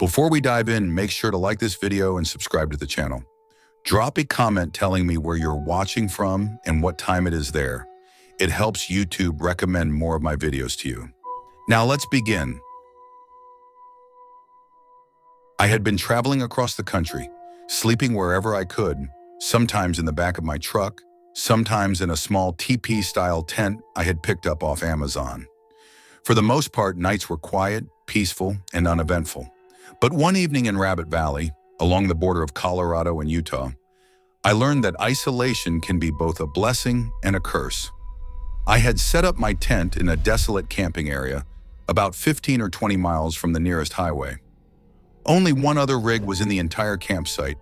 Before we dive in, make sure to like this video and subscribe to the channel. Drop a comment telling me where you're watching from and what time it is there. It helps YouTube recommend more of my videos to you. Now let's begin. I had been traveling across the country, sleeping wherever I could, sometimes in the back of my truck, sometimes in a small teepee-style tent I had picked up off Amazon. For the most part, nights were quiet, peaceful, and uneventful. But one evening in Rabbit Valley, along the border of Colorado and Utah, I learned that isolation can be both a blessing and a curse. I had set up my tent in a desolate camping area, about 15 or 20 miles from the nearest highway. Only one other rig was in the entire campsite,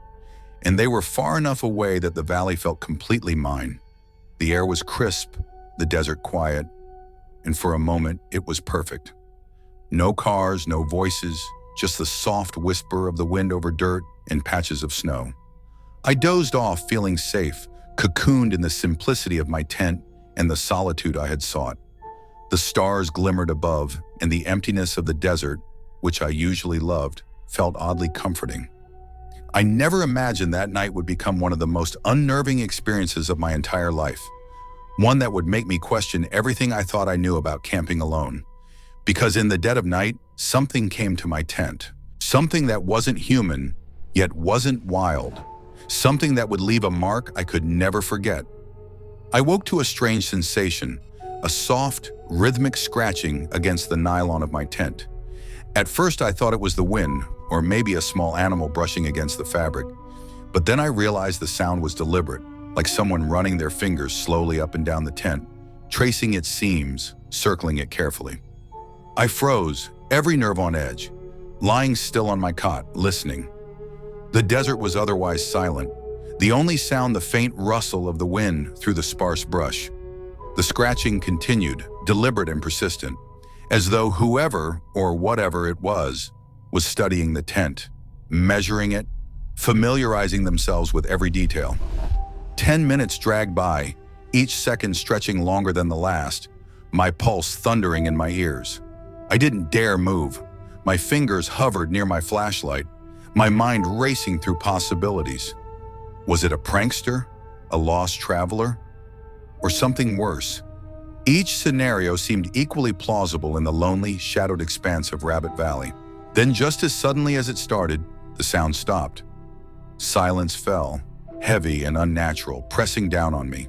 and they were far enough away that the valley felt completely mine. The air was crisp, the desert quiet, and for a moment it was perfect. No cars, no voices, just the soft whisper of the wind over dirt and patches of snow. I dozed off, feeling safe, cocooned in the simplicity of my tent and the solitude I had sought. The stars glimmered above, and the emptiness of the desert, which I usually loved, felt oddly comforting. I never imagined that night would become one of the most unnerving experiences of my entire life, one that would make me question everything I thought I knew about camping alone. Because in the dead of night, something came to my tent. Something that wasn't human, yet wasn't wild. Something that would leave a mark I could never forget. I woke to a strange sensation, a soft, rhythmic scratching against the nylon of my tent. At first I thought it was the wind, or maybe a small animal brushing against the fabric. But then I realized the sound was deliberate, like someone running their fingers slowly up and down the tent, tracing its seams, circling it carefully. I froze, every nerve on edge, lying still on my cot, listening. The desert was otherwise silent, the only sound the faint rustle of the wind through the sparse brush. The scratching continued, deliberate and persistent, as though whoever or whatever it was studying the tent, measuring it, familiarizing themselves with every detail. 10 minutes dragged by, each second stretching longer than the last, my pulse thundering in my ears. I didn't dare move. My fingers hovered near my flashlight, my mind racing through possibilities. Was it a prankster, a lost traveler, or something worse? Each scenario seemed equally plausible in the lonely, shadowed expanse of Rabbit Valley. Then just as suddenly as it started, the sound stopped. Silence fell, heavy and unnatural, pressing down on me.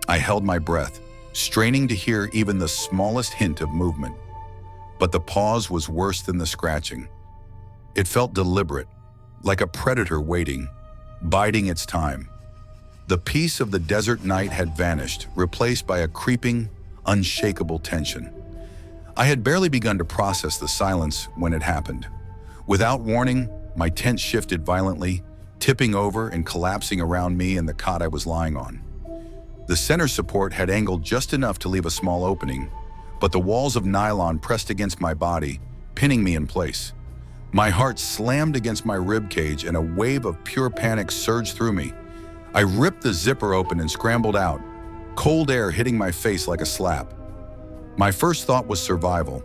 I held my breath, straining to hear even the smallest hint of movement. But the pause was worse than the scratching. It felt deliberate, like a predator waiting, biding its time. The peace of the desert night had vanished, replaced by a creeping, unshakable tension. I had barely begun to process the silence when it happened. Without warning, my tent shifted violently, tipping over and collapsing around me and the cot I was lying on. The center support had angled just enough to leave a small opening, but the walls of nylon pressed against my body, pinning me in place. My heart slammed against my rib cage and a wave of pure panic surged through me. I ripped the zipper open and scrambled out, cold air hitting my face like a slap. My first thought was survival.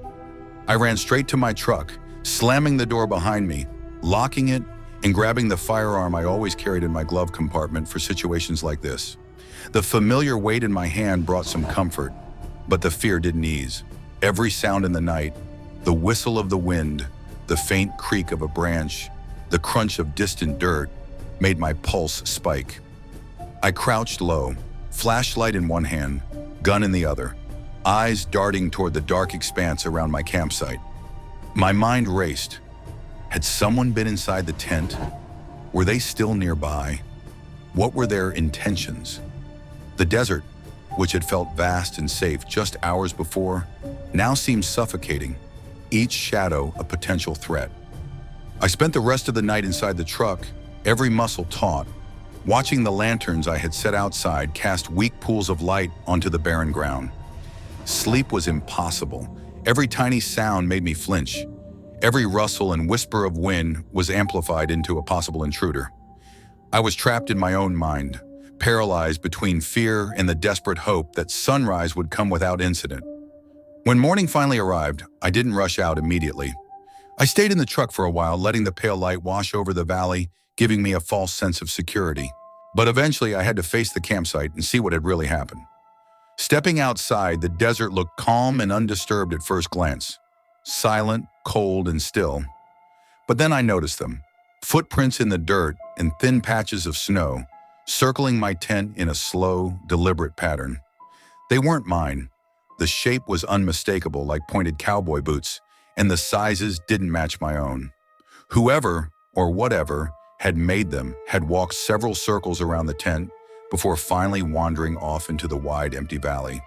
I ran straight to my truck, slamming the door behind me, locking it, and grabbing the firearm I always carried in my glove compartment for situations like this. The familiar weight in my hand brought some comfort, but the fear didn't ease. Every sound in the night, the whistle of the wind, the faint creak of a branch, the crunch of distant dirt, made my pulse spike. I crouched low, flashlight in one hand, gun in the other, eyes darting toward the dark expanse around my campsite. My mind raced. Had someone been inside the tent? Were they still nearby? What were their intentions? The desert, which had felt vast and safe just hours before, now seemed suffocating, each shadow a potential threat. I spent the rest of the night inside the truck, every muscle taut, watching the lanterns I had set outside cast weak pools of light onto the barren ground. Sleep was impossible. Every tiny sound made me flinch. Every rustle and whisper of wind was amplified into a possible intruder. I was trapped in my own mind, paralyzed between fear and the desperate hope that sunrise would come without incident. When morning finally arrived, I didn't rush out immediately. I stayed in the truck for a while, letting the pale light wash over the valley, giving me a false sense of security. But eventually I had to face the campsite and see what had really happened. Stepping outside, the desert looked calm and undisturbed at first glance. Silent, cold, and still. But then I noticed them. Footprints in the dirt and thin patches of snow, circling my tent in a slow, deliberate pattern. They weren't mine. The shape was unmistakable, like pointed cowboy boots, and the sizes didn't match my own. Whoever, or whatever, had made them had walked several circles around the tent before finally wandering off into the wide, empty valley,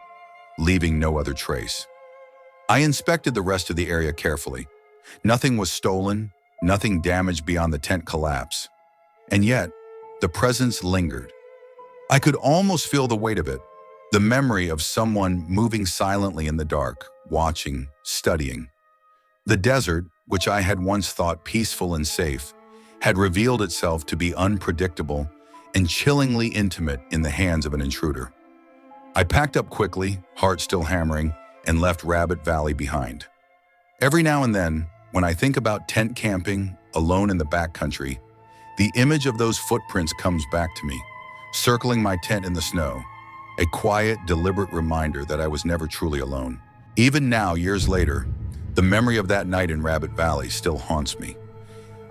leaving no other trace. I inspected the rest of the area carefully. Nothing was stolen, nothing damaged beyond the tent collapse. And yet, the presence lingered. I could almost feel the weight of it, the memory of someone moving silently in the dark, watching, studying. The desert, which I had once thought peaceful and safe, had revealed itself to be unpredictable and chillingly intimate in the hands of an intruder. I packed up quickly, heart still hammering, and left Rabbit Valley behind. Every now and then, when I think about tent camping, alone in the backcountry, the image of those footprints comes back to me, circling my tent in the snow, a quiet, deliberate reminder that I was never truly alone. Even now, years later, the memory of that night in Rabbit Valley still haunts me.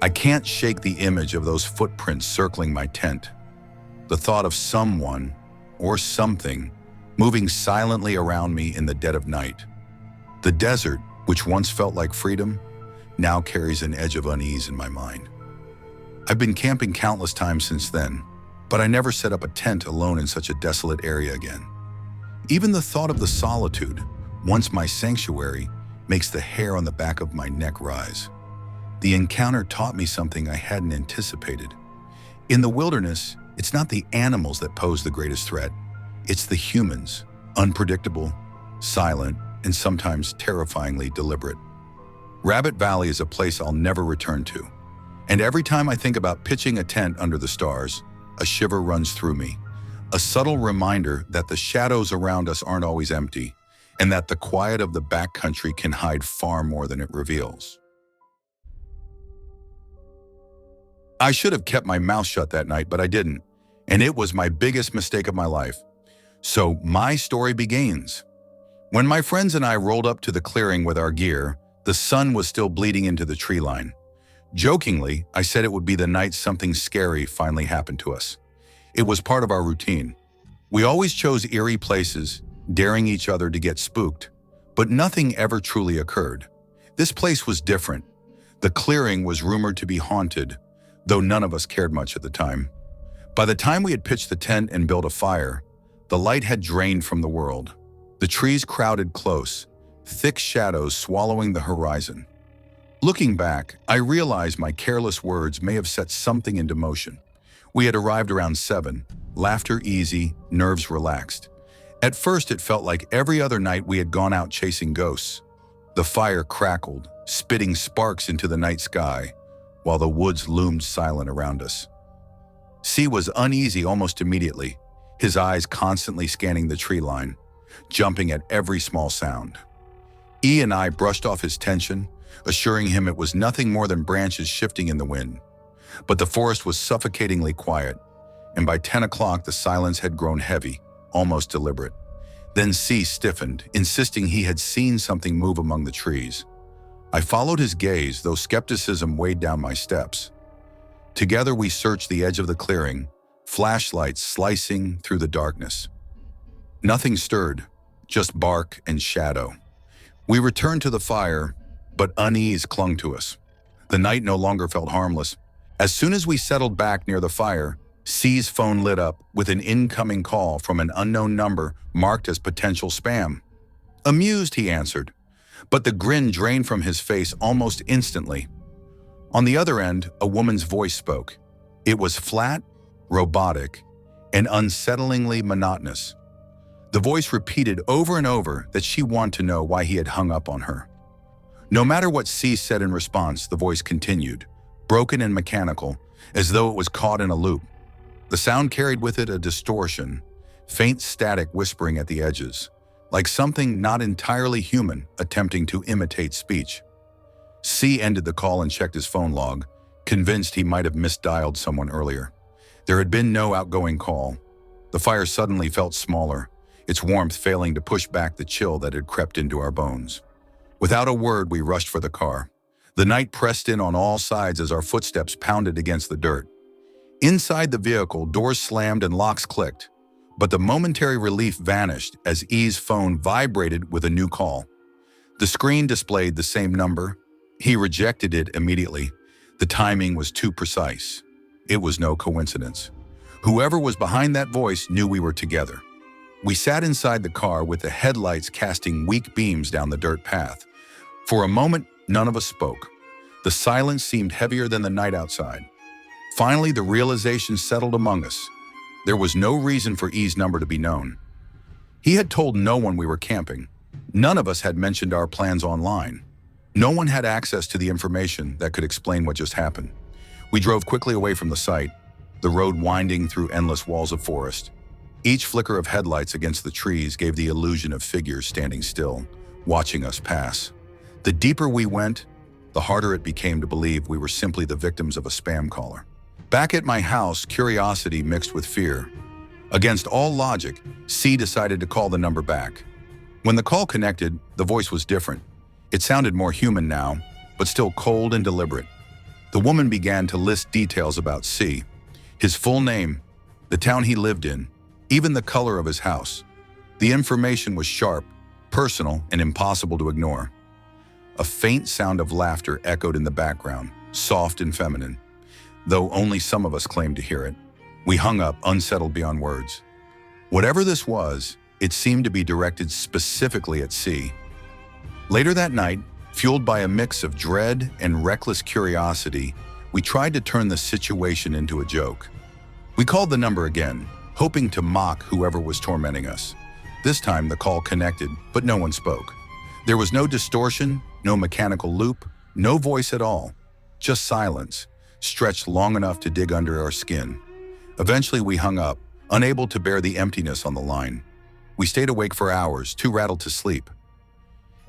I can't shake the image of those footprints circling my tent. The thought of someone, or something, moving silently around me in the dead of night. The desert, which once felt like freedom, now carries an edge of unease in my mind. I've been camping countless times since then, but I never set up a tent alone in such a desolate area again. Even the thought of the solitude, once my sanctuary, makes the hair on the back of my neck rise. The encounter taught me something I hadn't anticipated. In the wilderness, it's not the animals that pose the greatest threat. It's the humans, unpredictable, silent, and sometimes terrifyingly deliberate. Rabbit Valley is a place I'll never return to. And every time I think about pitching a tent under the stars, a shiver runs through me. A subtle reminder that the shadows around us aren't always empty, and that the quiet of the backcountry can hide far more than it reveals. I should have kept my mouth shut that night, but I didn't, and it was my biggest mistake of my life. So my story begins. When my friends and I rolled up to the clearing with our gear, the sun was still bleeding into the tree line. Jokingly, I said it would be the night something scary finally happened to us. It was part of our routine. We always chose eerie places, daring each other to get spooked, but nothing ever truly occurred. This place was different. The clearing was rumored to be haunted, though none of us cared much at the time. By the time we had pitched the tent and built a fire, the light had drained from the world. The trees crowded close, thick shadows swallowing the horizon. Looking back, I realized my careless words may have set something into motion. We had arrived around 7, laughter easy, nerves relaxed. At first, it felt like every other night we had gone out chasing ghosts. The fire crackled, spitting sparks into the night sky, while the woods loomed silent around us. C was uneasy almost immediately, his eyes constantly scanning the tree line, jumping at every small sound. E and I brushed off his tension, assuring him it was nothing more than branches shifting in the wind. But the forest was suffocatingly quiet, and by 10 o'clock the silence had grown heavy, almost deliberate. Then C stiffened, insisting he had seen something move among the trees. I followed his gaze, though skepticism weighed down my steps. Together we searched the edge of the clearing, flashlights slicing through the darkness. Nothing stirred, just bark and shadow. We returned to the fire, but unease clung to us. The night no longer felt harmless. As soon as we settled back near the fire, C's phone lit up with an incoming call from an unknown number marked as potential spam. Amused, he answered, but the grin drained from his face almost instantly. On the other end, a woman's voice spoke. It was flat, robotic, and unsettlingly monotonous. The voice repeated over and over that she wanted to know why he had hung up on her. No matter what C said in response, the voice continued, broken and mechanical, as though it was caught in a loop. The sound carried with it a distortion, faint static whispering at the edges, like something not entirely human attempting to imitate speech. C ended the call and checked his phone log, convinced he might have misdialed someone earlier. There had been no outgoing call. The fire suddenly felt smaller, its warmth failing to push back the chill that had crept into our bones. Without a word, we rushed for the car. The night pressed in on all sides as our footsteps pounded against the dirt. Inside the vehicle, doors slammed and locks clicked, but the momentary relief vanished as E's phone vibrated with a new call. The screen displayed the same number. He rejected it immediately. The timing was too precise. It was no coincidence. Whoever was behind that voice knew we were together. We sat inside the car with the headlights casting weak beams down the dirt path. For a moment, none of us spoke. The silence seemed heavier than the night outside. Finally, the realization settled among us. There was no reason for E's number to be known. He had told no one we were camping. None of us had mentioned our plans online. No one had access to the information that could explain what just happened. We drove quickly away from the site, the road winding through endless walls of forest. Each flicker of headlights against the trees gave the illusion of figures standing still, watching us pass. The deeper we went, the harder it became to believe we were simply the victims of a spam caller. Back at my house, curiosity mixed with fear. Against all logic, C decided to call the number back. When the call connected, the voice was different. It sounded more human now, but still cold and deliberate. The woman began to list details about C, his full name, the town he lived in, even the color of his house. The information was sharp, personal, and impossible to ignore. A faint sound of laughter echoed in the background, soft and feminine. Though only some of us claimed to hear it, we hung up, unsettled beyond words. Whatever this was, it seemed to be directed specifically at C. Later that night, fueled by a mix of dread and reckless curiosity, we tried to turn the situation into a joke. We called the number again, hoping to mock whoever was tormenting us. This time the call connected, but no one spoke. There was no distortion, no mechanical loop, no voice at all, just silence, stretched long enough to dig under our skin. Eventually we hung up, unable to bear the emptiness on the line. We stayed awake for hours, too rattled to sleep.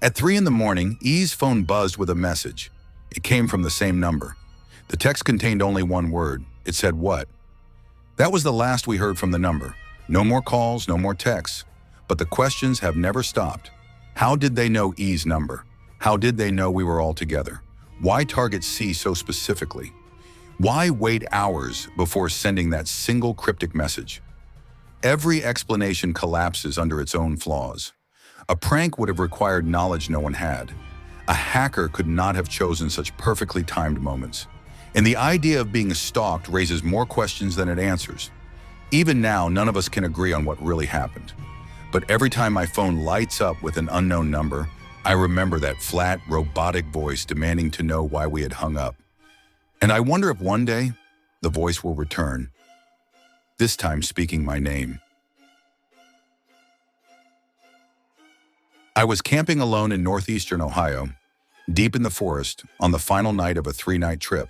At 3 in the morning, E's phone buzzed with a message. It came from the same number. The text contained only one word. It said, "What?" That was the last we heard from the number. No more calls, no more texts. But the questions have never stopped. How did they know E's number? How did they know we were all together? Why target C so specifically? Why wait hours before sending that single cryptic message? Every explanation collapses under its own flaws. A prank would have required knowledge no one had. A hacker could not have chosen such perfectly timed moments. And the idea of being stalked raises more questions than it answers. Even now, none of us can agree on what really happened. But every time my phone lights up with an unknown number, I remember that flat, robotic voice demanding to know why we had hung up. And I wonder if one day, the voice will return, this time speaking my name. I was camping alone in northeastern Ohio, deep in the forest, on the final night of a 3-night trip.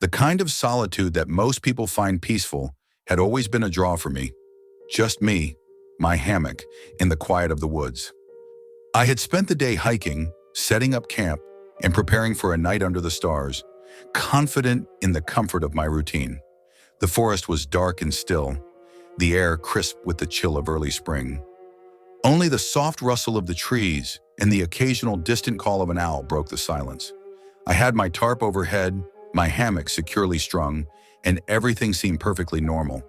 The kind of solitude that most people find peaceful had always been a draw for me. Just me, my hammock, in the quiet of the woods. I had spent the day hiking, setting up camp, and preparing for a night under the stars, confident in the comfort of my routine. The forest was dark and still, the air crisp with the chill of early spring. Only the soft rustle of the trees and the occasional distant call of an owl broke the silence. I had my tarp overhead, my hammock securely strung, and everything seemed perfectly normal.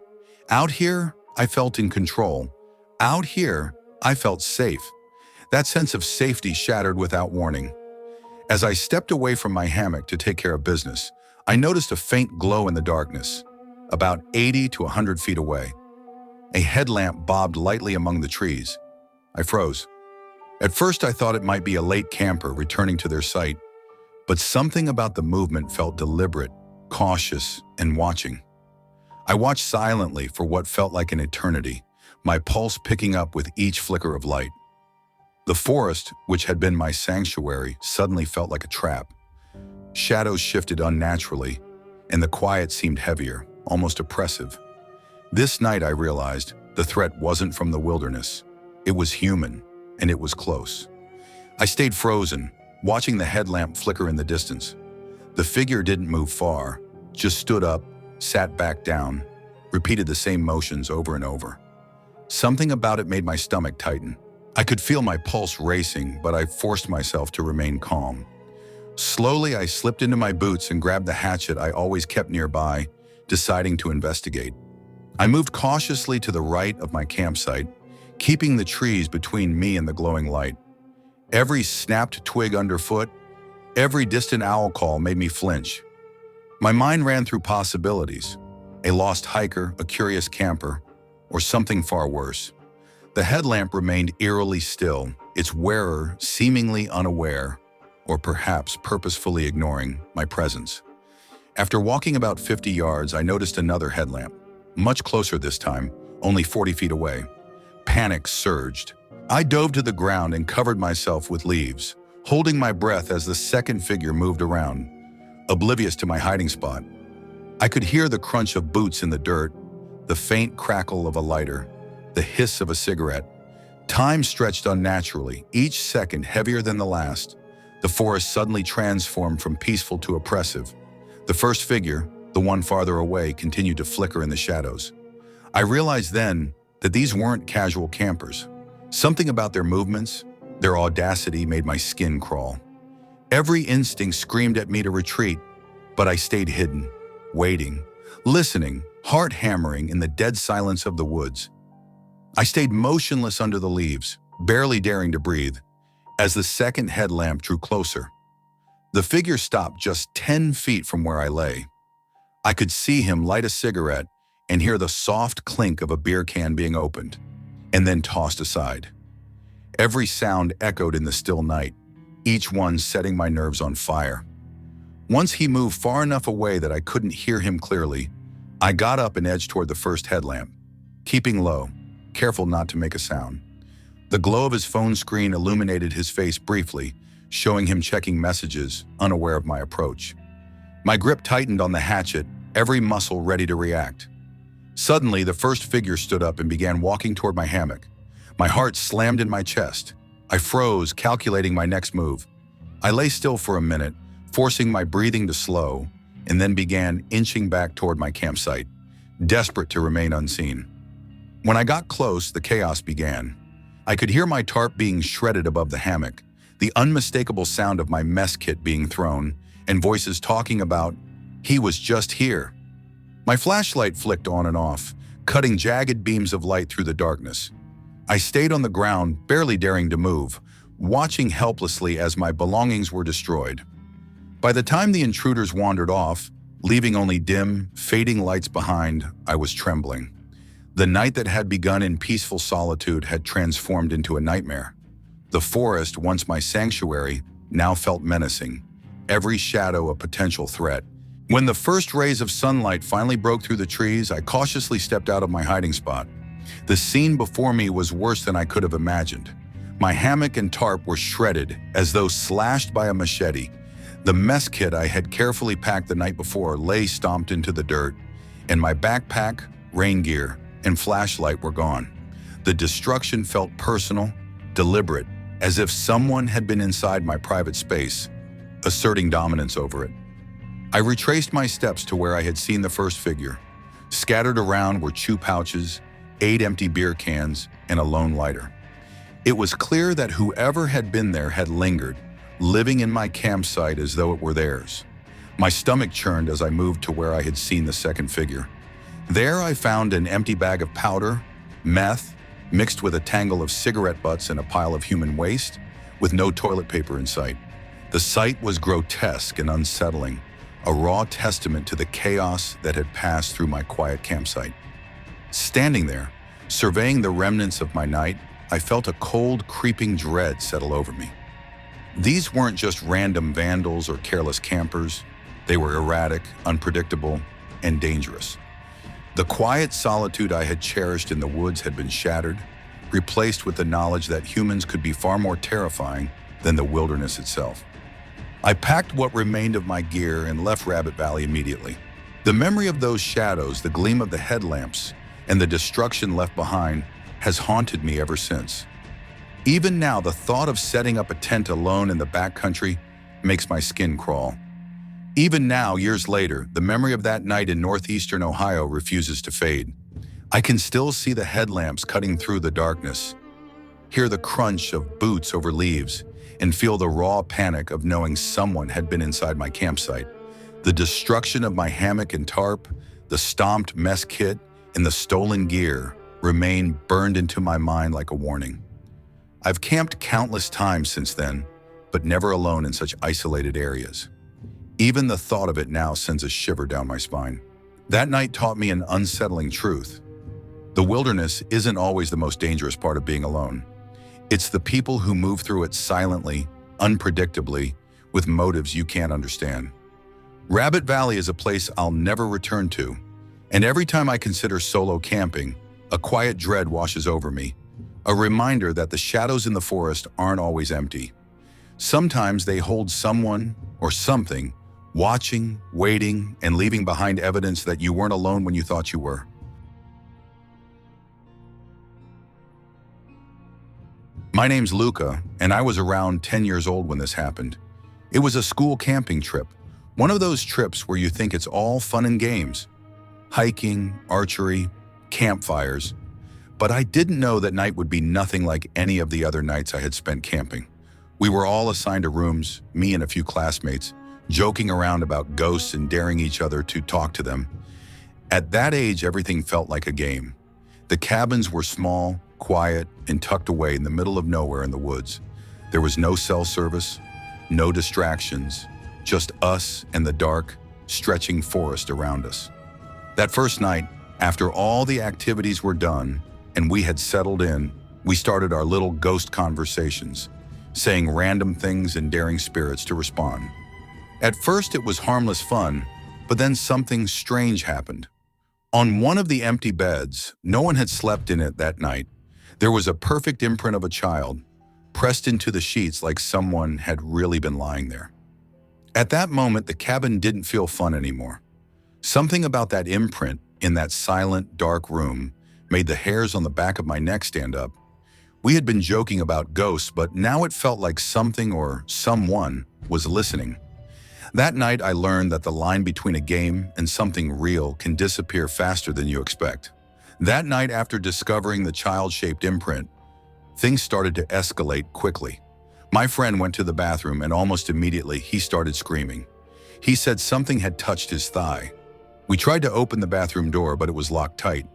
Out here, I felt in control. Out here, I felt safe. That sense of safety shattered without warning. As I stepped away from my hammock to take care of business, I noticed a faint glow in the darkness, about 80 to 100 feet away. A headlamp bobbed lightly among the trees. I froze. At first, I thought it might be a late camper returning to their site, but something about the movement felt deliberate, cautious, and watching. I watched silently for what felt like an eternity, my pulse picking up with each flicker of light. The forest, which had been my sanctuary, suddenly felt like a trap. Shadows shifted unnaturally, and the quiet seemed heavier, almost oppressive. This night, I realized the threat wasn't from the wilderness. It was human, and it was close. I stayed frozen, watching the headlamp flicker in the distance. The figure didn't move far, just stood up, sat back down, repeated the same motions over and over. Something about it made my stomach tighten. I could feel my pulse racing, but I forced myself to remain calm. Slowly, I slipped into my boots and grabbed the hatchet I always kept nearby, deciding to investigate. I moved cautiously to the right of my campsite, keeping the trees between me and the glowing light. Every snapped twig underfoot, every distant owl call made me flinch. My mind ran through possibilities: a lost hiker, a curious camper, or something far worse. The headlamp remained eerily still, its wearer seemingly unaware, or perhaps purposefully ignoring my presence. After walking about 50 yards, I noticed another headlamp, much closer this time, only 40 feet away. Panic surged. I dove to the ground and covered myself with leaves, holding my breath as the second figure moved around, oblivious to my hiding spot. I could hear the crunch of boots in the dirt, the faint crackle of a lighter, the hiss of a cigarette. Time stretched unnaturally, each second heavier than the last. The forest suddenly transformed from peaceful to oppressive. The first figure, the one farther away, continued to flicker in the shadows. I realized then that these weren't casual campers. Something about their movements, their audacity, made my skin crawl. Every instinct screamed at me to retreat, but I stayed hidden, waiting, listening, heart hammering in the dead silence of the woods. I stayed motionless under the leaves, barely daring to breathe, as the second headlamp drew closer. The figure stopped just 10 feet from where I lay. I could see him light a cigarette and hear the soft clink of a beer can being opened, and then tossed aside. Every sound echoed in the still night, each one setting my nerves on fire. Once he moved far enough away that I couldn't hear him clearly, I got up and edged toward the first headlamp, keeping low, careful not to make a sound. The glow of his phone screen illuminated his face briefly, showing him checking messages, unaware of my approach. My grip tightened on the hatchet, every muscle ready to react. Suddenly, the first figure stood up and began walking toward my hammock. My heart slammed in my chest. I froze, calculating my next move. I lay still for a minute, forcing my breathing to slow, and then began inching back toward my campsite, desperate to remain unseen. When I got close, the chaos began. I could hear my tarp being shredded above the hammock, the unmistakable sound of my mess kit being thrown, and voices talking about, "He was just here." My flashlight flicked on and off, cutting jagged beams of light through the darkness. I stayed on the ground, barely daring to move, watching helplessly as my belongings were destroyed. By the time the intruders wandered off, leaving only dim, fading lights behind, I was trembling. The night that had begun in peaceful solitude had transformed into a nightmare. The forest, once my sanctuary, now felt menacing, every shadow a potential threat. When the first rays of sunlight finally broke through the trees, I cautiously stepped out of my hiding spot. The scene before me was worse than I could have imagined. My hammock and tarp were shredded, as though slashed by a machete. The mess kit I had carefully packed the night before lay stomped into the dirt, and my backpack, rain gear, and flashlight were gone. The destruction felt personal, deliberate, as if someone had been inside my private space, asserting dominance over it. I retraced my steps to where I had seen the first figure. Scattered around were chew pouches, 8 empty beer cans, and a lone lighter. It was clear that whoever had been there had lingered, living in my campsite as though it were theirs. My stomach churned as I moved to where I had seen the second figure. There I found an empty bag of powder, meth, mixed with a tangle of cigarette butts and a pile of human waste, with no toilet paper in sight. The sight was grotesque and unsettling, a raw testament to the chaos that had passed through my quiet campsite. Standing there, surveying the remnants of my night, I felt a cold, creeping dread settle over me. These weren't just random vandals or careless campers. They were erratic, unpredictable, and dangerous. The quiet solitude I had cherished in the woods had been shattered, replaced with the knowledge that humans could be far more terrifying than the wilderness itself. I packed what remained of my gear and left Rabbit Valley immediately. The memory of those shadows, the gleam of the headlamps, and the destruction left behind has haunted me ever since. Even now, the thought of setting up a tent alone in the backcountry makes my skin crawl. Even now, years later, the memory of that night in northeastern Ohio refuses to fade. I can still see the headlamps cutting through the darkness, hear the crunch of boots over leaves, and feel the raw panic of knowing someone had been inside my campsite. The destruction of my hammock and tarp, the stomped mess kit, and the stolen gear remain burned into my mind like a warning. I've camped countless times since then, but never alone in such isolated areas. Even the thought of it now sends a shiver down my spine. That night taught me an unsettling truth. The wilderness isn't always the most dangerous part of being alone. It's the people who move through it silently, unpredictably, with motives you can't understand. Rabbit Valley is a place I'll never return to, and every time I consider solo camping, a quiet dread washes over me, a reminder that the shadows in the forest aren't always empty. Sometimes they hold someone or something, watching, waiting, and leaving behind evidence that you weren't alone when you thought you were. My name's Luca, and I was around 10 years old when this happened. It was a school camping trip, one of those trips where you think it's all fun and games. Hiking, archery, campfires. But I didn't know that night would be nothing like any of the other nights I had spent camping. We were all assigned to rooms, me and a few classmates, joking around about ghosts and daring each other to talk to them. At that age, everything felt like a game. The cabins were small, quiet, and tucked away in the middle of nowhere in the woods. There was no cell service, no distractions, just us and the dark, stretching forest around us. That first night, after all the activities were done and we had settled in, we started our little ghost conversations, saying random things and daring spirits to respond. At first, it was harmless fun, but then something strange happened. On one of the empty beds, no one had slept in it that night. There was a perfect imprint of a child, pressed into the sheets like someone had really been lying there. At that moment, the cabin didn't feel fun anymore. Something about that imprint in that silent, dark room made the hairs on the back of my neck stand up. We had been joking about ghosts, but now it felt like something or someone was listening. That night, I learned that the line between a game and something real can disappear faster than you expect. That night, after discovering the child-shaped imprint, things started to escalate quickly. My friend went to the bathroom and almost immediately he started screaming. He said something had touched his thigh. We tried to open the bathroom door, but it was locked tight.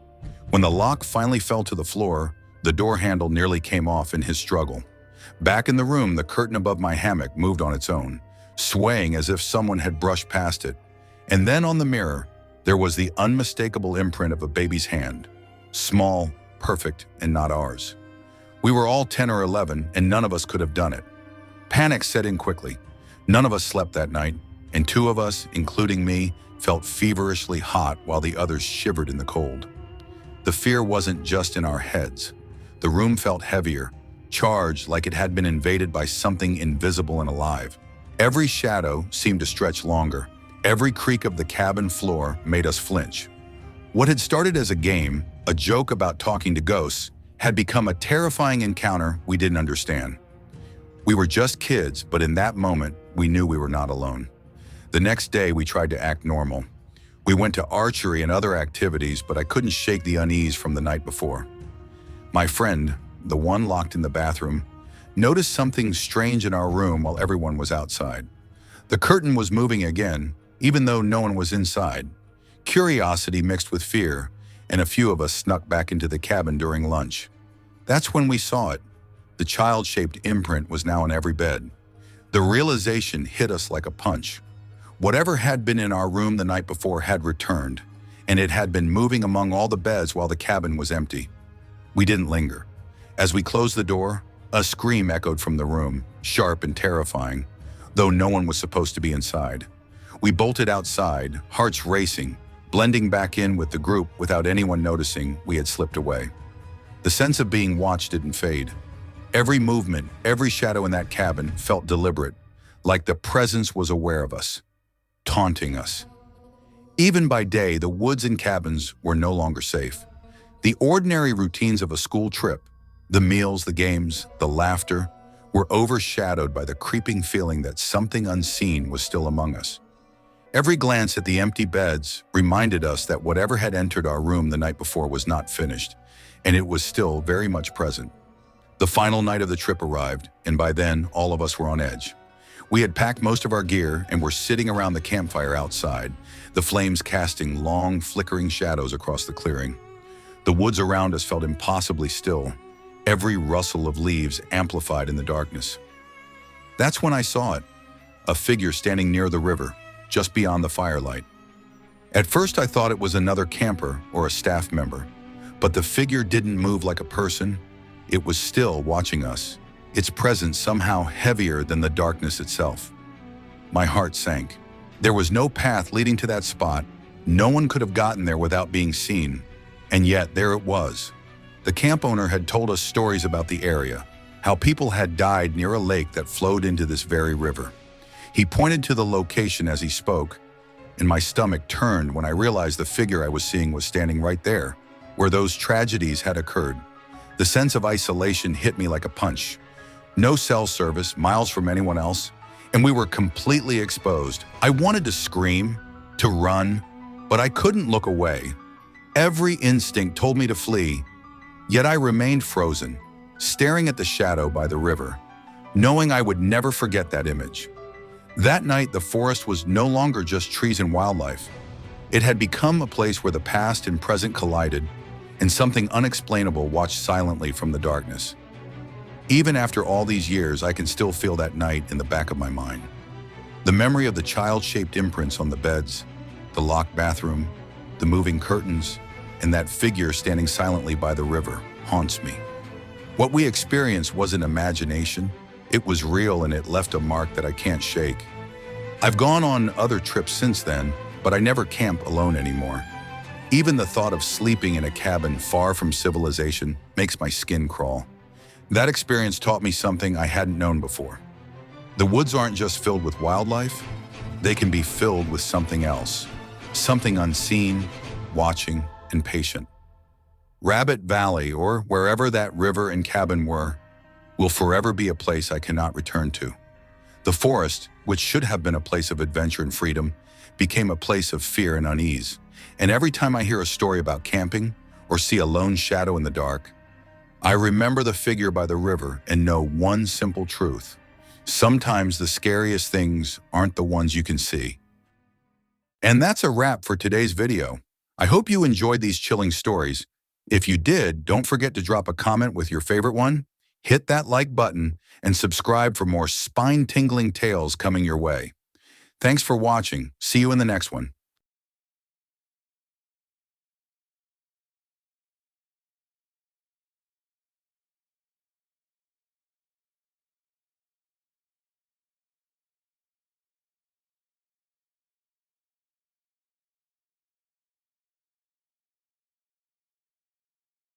When the lock finally fell to the floor, the door handle nearly came off in his struggle. Back in the room, the curtain above my hammock moved on its own, swaying as if someone had brushed past it. And then on the mirror, there was the unmistakable imprint of a baby's hand. Small, perfect, and not ours. We were all 10 or 11, and none of us could have done it. Panic set in quickly. None of us slept that night, and two of us, including me, felt feverishly hot while the others shivered in the cold. The fear wasn't just in our heads. The room felt heavier, charged like it had been invaded by something invisible and alive. Every shadow seemed to stretch longer. Every creak of the cabin floor made us flinch. What had started as a game, a joke about talking to ghosts, had become a terrifying encounter we didn't understand. We were just kids, but in that moment, we knew we were not alone. The next day, we tried to act normal. We went to archery and other activities, but I couldn't shake the unease from the night before. My friend, the one locked in the bathroom, noticed something strange in our room while everyone was outside. The curtain was moving again, even though no one was inside. Curiosity mixed with fear, and a few of us snuck back into the cabin during lunch. That's when we saw it. The child-shaped imprint was now in every bed. The realization hit us like a punch. Whatever had been in our room the night before had returned, and it had been moving among all the beds while the cabin was empty. We didn't linger. As we closed the door, a scream echoed from the room, sharp and terrifying, though no one was supposed to be inside. We bolted outside, hearts racing, blending back in with the group without anyone noticing we had slipped away. The sense of being watched didn't fade. Every movement, every shadow in that cabin felt deliberate, like the presence was aware of us, taunting us. Even by day, the woods and cabins were no longer safe. The ordinary routines of a school trip, The meals, the games, the laughter were overshadowed by the creeping feeling that something unseen was still among us. Every glance at the empty beds reminded us that whatever had entered our room the night before was not finished, and it was still very much present. The final night of the trip arrived, and by then, all of us were on edge. We had packed most of our gear and were sitting around the campfire outside, the flames casting long, flickering shadows across the clearing. The woods around us felt impossibly still, every rustle of leaves amplified in the darkness. That's when I saw it, a figure standing near the river, just beyond the firelight. At first I thought it was another camper or a staff member, but the figure didn't move like a person. It was still watching us, its presence somehow heavier than the darkness itself. My heart sank. There was no path leading to that spot. No one could have gotten there without being seen. And yet there it was. The camp owner had told us stories about the area, how people had died near a lake that flowed into this very river. He pointed to the location as he spoke, and my stomach turned when I realized the figure I was seeing was standing right there, where those tragedies had occurred. The sense of isolation hit me like a punch. No cell service, miles from anyone else, and we were completely exposed. I wanted to scream, to run, but I couldn't look away. Every instinct told me to flee, yet I remained frozen, staring at the shadow by the river, knowing I would never forget that image. That night, the forest was no longer just trees and wildlife. It had become a place where the past and present collided, and something unexplainable watched silently from the darkness. Even after all these years, I can still feel that night in the back of my mind. The memory of the child-shaped imprints on the beds, the locked bathroom, the moving curtains, and that figure standing silently by the river haunts me. What we experienced wasn't imagination. It was real, and it left a mark that I can't shake. I've gone on other trips since then, but I never camp alone anymore. Even the thought of sleeping in a cabin far from civilization makes my skin crawl. That experience taught me something I hadn't known before. The woods aren't just filled with wildlife, they can be filled with something else. Something unseen, watching, and patient. Rabbit Valley, or wherever that river and cabin were, will forever be a place I cannot return to. The forest, which should have been a place of adventure and freedom, became a place of fear and unease. And every time I hear a story about camping or see a lone shadow in the dark, I remember the figure by the river and know one simple truth. Sometimes the scariest things aren't the ones you can see. And that's a wrap for today's video. I hope you enjoyed these chilling stories. If you did, don't forget to drop a comment with your favorite one, hit that like button, and subscribe for more spine-tingling tales coming your way. Thanks for watching. See you in the next one.